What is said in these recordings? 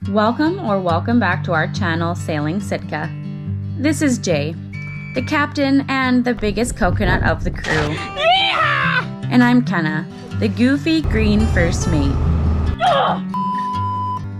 Welcome back to our channel, Sailing Sitka. This is Jay, the captain and the biggest coconut of the crew. Yeah! And I'm Kenna, the goofy green first mate.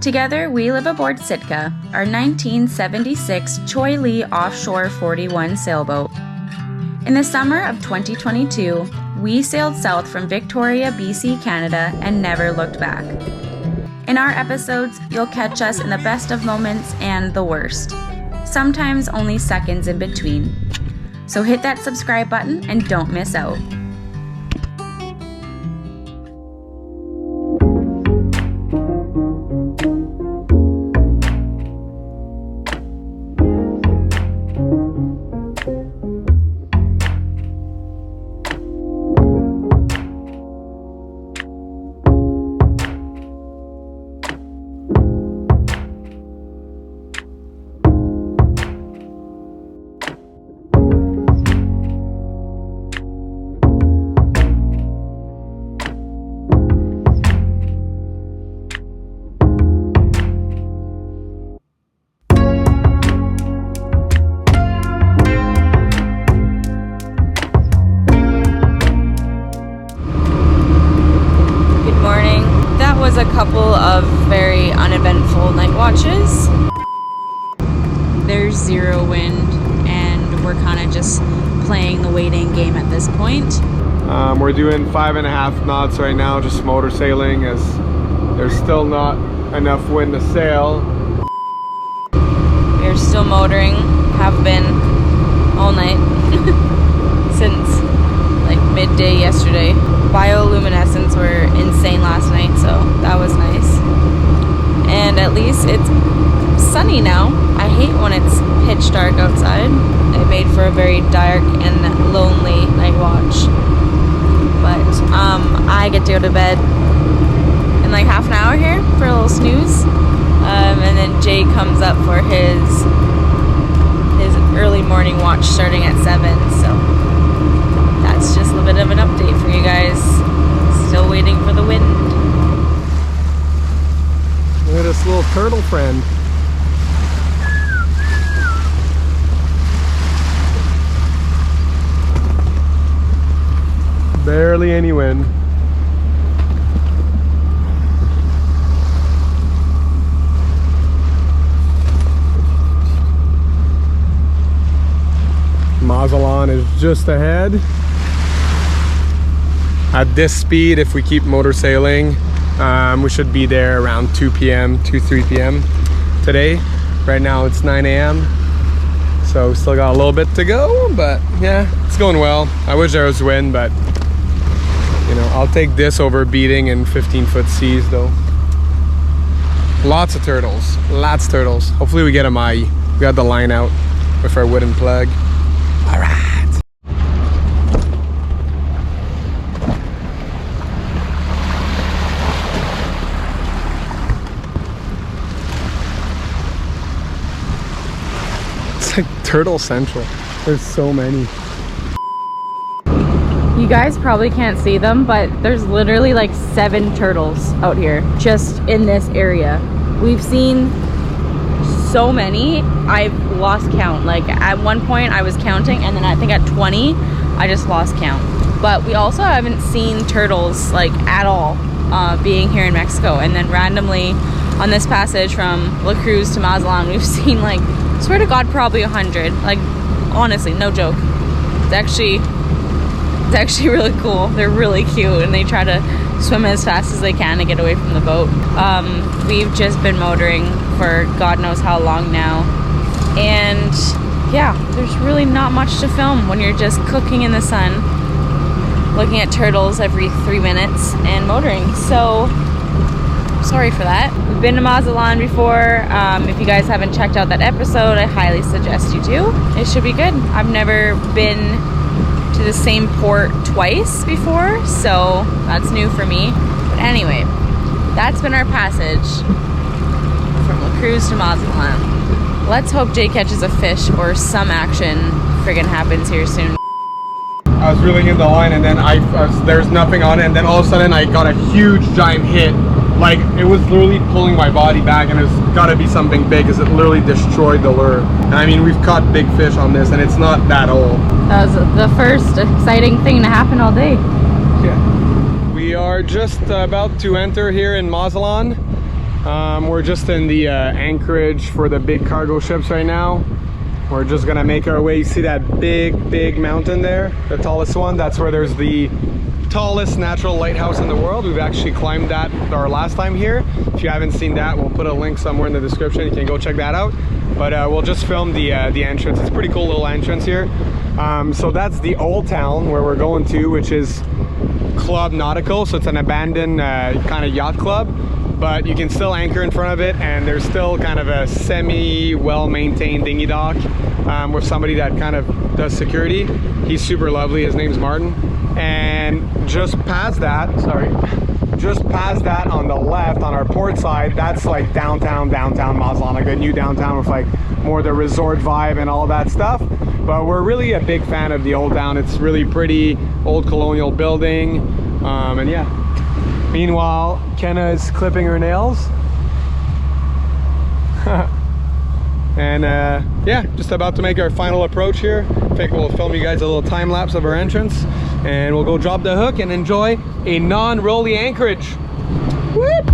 Together, we live aboard Sitka, our 1976 Choi Lee Offshore 41 sailboat. In the summer of 2022, we sailed south from Victoria, BC, Canada, and never looked back. In our episodes, you'll catch us in the best of moments and the worst, sometimes only seconds in between. So hit that subscribe button and don't miss out. Was a couple of very uneventful night watches. There's zero wind and we're kind of just playing the waiting game at this point. We're doing 5.5 knots right now, just motor sailing, as there's still not enough wind to sail. We're still motoring, have been all night since like midday yesterday. Bioluminescence were insane last night, so that was nice. And at least it's sunny now. I hate when it's pitch dark outside. It made for a very dark and lonely night watch. But I get to go to bed in like half an hour here for a little snooze. And then Jay comes up for his early morning watch starting at 7, so that's just a little bit of an update for you guys. Still waiting for the wind. Look at this little turtle friend. Barely any wind. Mazatlan is just ahead. At this speed, if we keep motor sailing, we should be there around 2 p.m., 3 p.m. today. Right now it's 9 a.m. So we still got a little bit to go, but yeah, it's going well. I wish there was wind, but you know, I'll take this over beating in 15-foot seas though. Lots of turtles, lots of turtles. Hopefully we get a mai. We got the line out with our wooden plug. All right. It's like Turtle Central. There's so many. You guys probably can't see them, but there's literally like 7 turtles out here just in this area. We've seen so many, I've lost count. Like at one point I was counting, and then I think at 20 I just lost count. But we also haven't seen turtles like at all being here in Mexico. And then randomly on this passage from La Cruz to Mazatlan, we've seen like, swear to God, probably 100. Like honestly, no joke. It's actually really cool. They're really cute and they try to swim as fast as they can to get away from the boat. We've just been motoring for God knows how long now, and yeah, there's really not much to film when you're just cooking in the sun, looking at turtles every 3 minutes and motoring. So sorry for that. We've been to Mazatlan before. If you guys haven't checked out that episode, I highly suggest you do. It should be good. I've never been to the same port twice before, so that's new for me. But anyway, that's been our passage from La Cruz to Mazatlan. Let's hope Jay catches a fish or some action friggin' happens here soon. I was reeling in the line, and then there's nothing on it, and then all of a sudden I got a huge giant hit like it was literally pulling my body back, and it's got to be something big because it literally destroyed the lure. And I mean, we've caught big fish on this and it's not that old. That was the first exciting thing to happen all day. Yeah. We are just about to enter here in Mazatlan. We're just in the anchorage for the big cargo ships right now. We're just gonna make our way. You see that big mountain there, the tallest one? That's where there's the tallest natural lighthouse in the world. We've actually climbed that our last time here. If you haven't seen that, we'll put a link somewhere in the description. You can go check that out. But we'll just film the entrance. It's a pretty cool little entrance here. So that's the old town where we're going to, which is Club Nautical. So it's an abandoned kind of yacht club, but you can still anchor in front of it, and there's still kind of a semi well-maintained dinghy dock with somebody that kind of does security. He's super lovely. His name's Martin. And just past that, on the left, on our port side, that's like downtown Mazatlan, like a new downtown with like more the resort vibe and all that stuff. But we're really a big fan of the old town. It's really pretty, old colonial building, and yeah. Meanwhile, Kenna is clipping her nails. And yeah, just about to make our final approach here. I think we'll film you guys a little time lapse of our entrance, and we'll go drop the hook and enjoy a non-rolly anchorage. Whoop!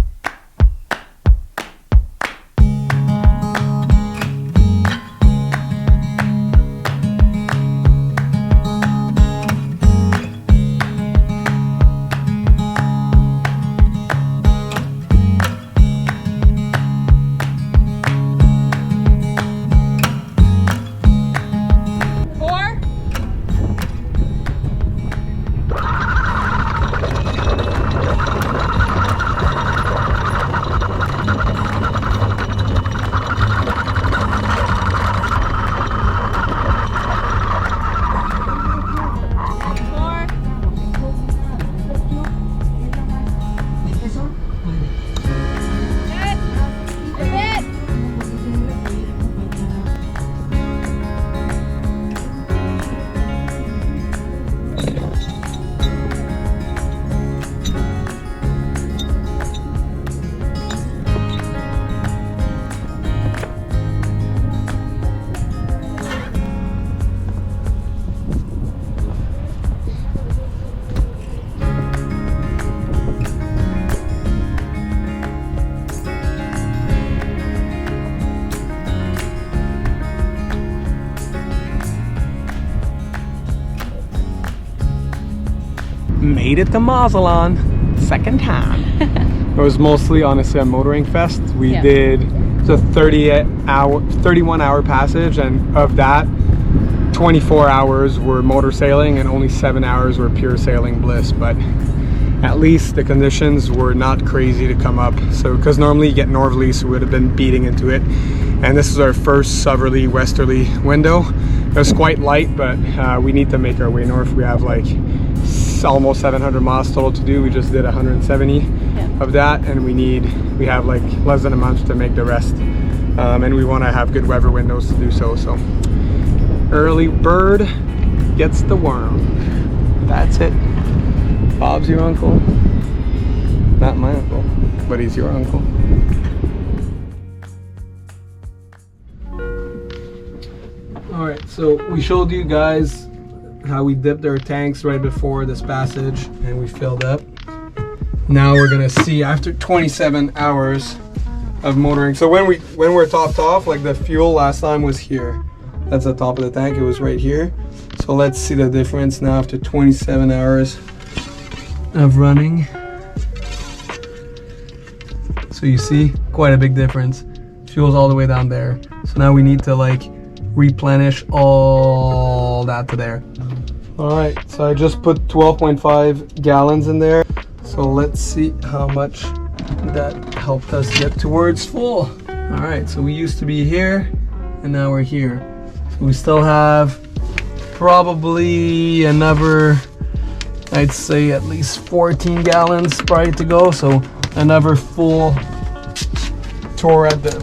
Made it to Mazatlan, second time. It was mostly honestly a motoring fest. We did the 31 hour passage, and of that 24 hours were motor sailing and only 7 hours were pure sailing bliss. But at least the conditions were not crazy to come up. So because normally you get northerly, so we would have been beating into it, and this is our first southerly westerly window. It was quite light, but we need to make our way north. We have like almost 700 miles total to do. We just did 170 of that, and we have like less than a month to make the rest, and we want to have good weather windows to do so. So early bird gets the worm. That's it. Bob's your uncle. Not my uncle, but he's your uncle. All right, so we showed you guys how we dipped our tanks right before this passage and we filled up. Now we're gonna see after 27 hours of motoring. So when we're topped off, like the fuel last time was here. That's the top of the tank, it was right here. So let's see the difference now after 27 hours of running. So you see quite a big difference. Fuel's all the way down there. So now we need to like replenish all that to there. All right, so I just put 12.5 gallons in there. So let's see how much that helped us get towards full. All right, so we used to be here and now we're here. So we still have probably another, I'd say at least 14 gallons probably to go. So another full tour at the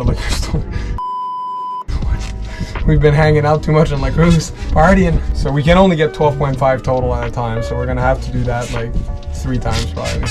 liquor store. We've been hanging out too much and like who's partying. So we can only get 12.5 total at a time. So we're gonna have to do that like 3 times probably.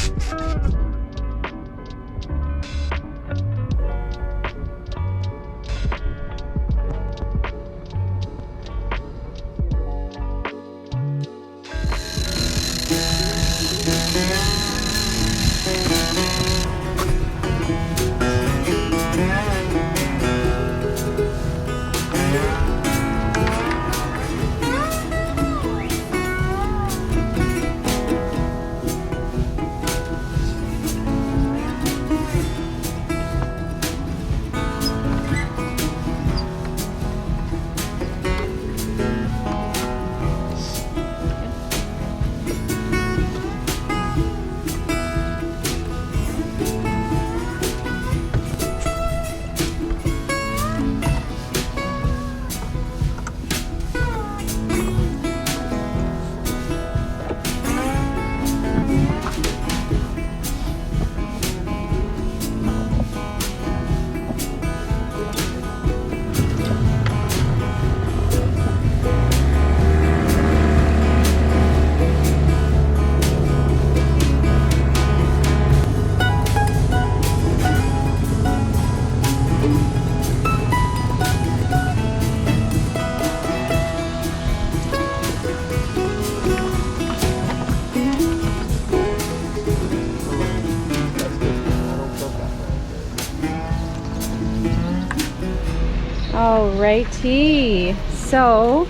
Alrighty, so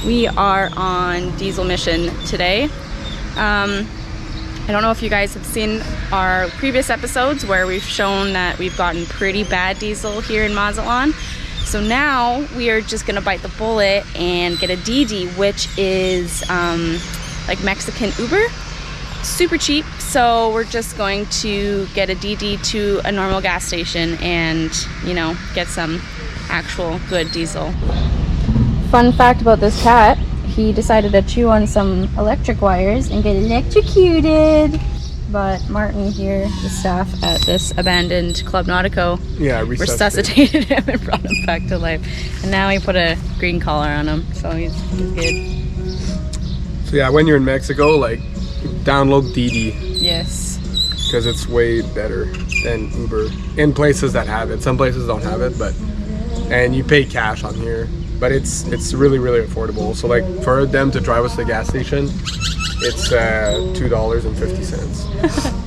we are on diesel mission today. I don't know if you guys have seen our previous episodes where we've shown that we've gotten pretty bad diesel here in Mazatlan. So now we are just gonna bite the bullet and get a DD, which is like Mexican Uber. Super cheap, so we're just going to get a DD to a normal gas station and, you know, get some actual good diesel. Fun fact about this cat, he decided to chew on some electric wires and get electrocuted. But Martin here, the staff at this abandoned Club Nautico, resuscitated him and brought him back to life. And now we put a green collar on him, so he's good. So yeah, when you're in Mexico, like, download DD. Yes. Because it's way better than Uber in places that have it. Some places don't have it, and you pay cash on here, but it's really affordable. So like for them to drive us to the gas station, it's $2.50.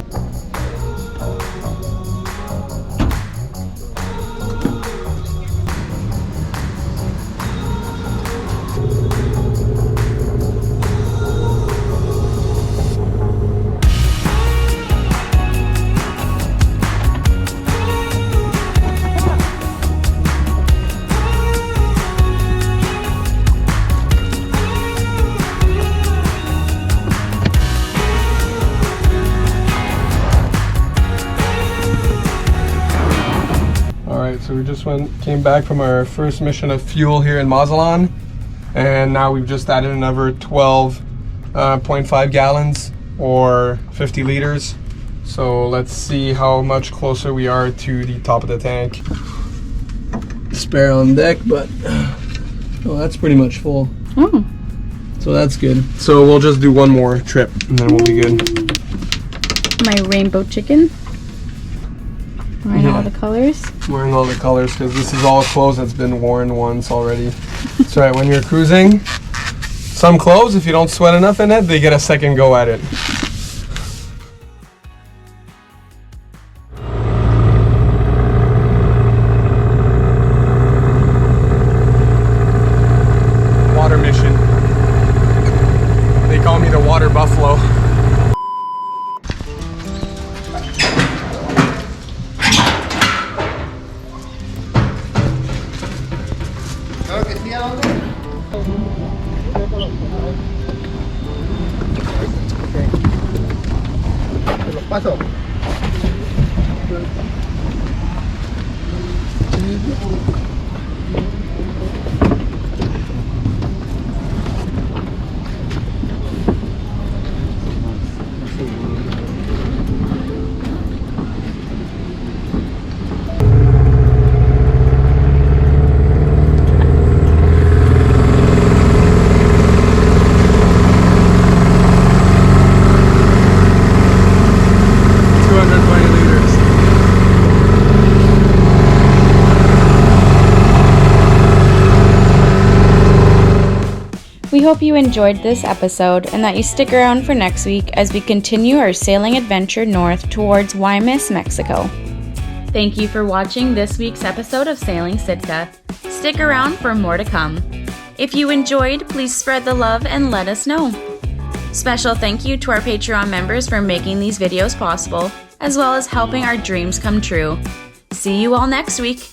So we just came back from our first mission of fuel here in Mazatlan, and now we've just added another 12.5 gallons or 50 liters. So let's see how much closer we are to the top of the tank. Spare on deck, but that's pretty much full. Oh. So that's good. So we'll just do one more trip and then we'll be good. My rainbow chicken. Wearing all the colors. Wearing all the colors because this is all clothes that's been worn once already. That's right, when you're cruising, some clothes, if you don't sweat enough in it, they get a second go at it. Water mission. They call me the water buffalo. Paso. We hope you enjoyed this episode and that you stick around for next week as we continue our sailing adventure north towards Guaymas, Mexico. Thank you for watching this week's episode of Sailing Sitka. Stick around for more to come. If you enjoyed, please spread the love and let us know. Special thank you to our Patreon members for making these videos possible, as well as helping our dreams come true. See you all next week.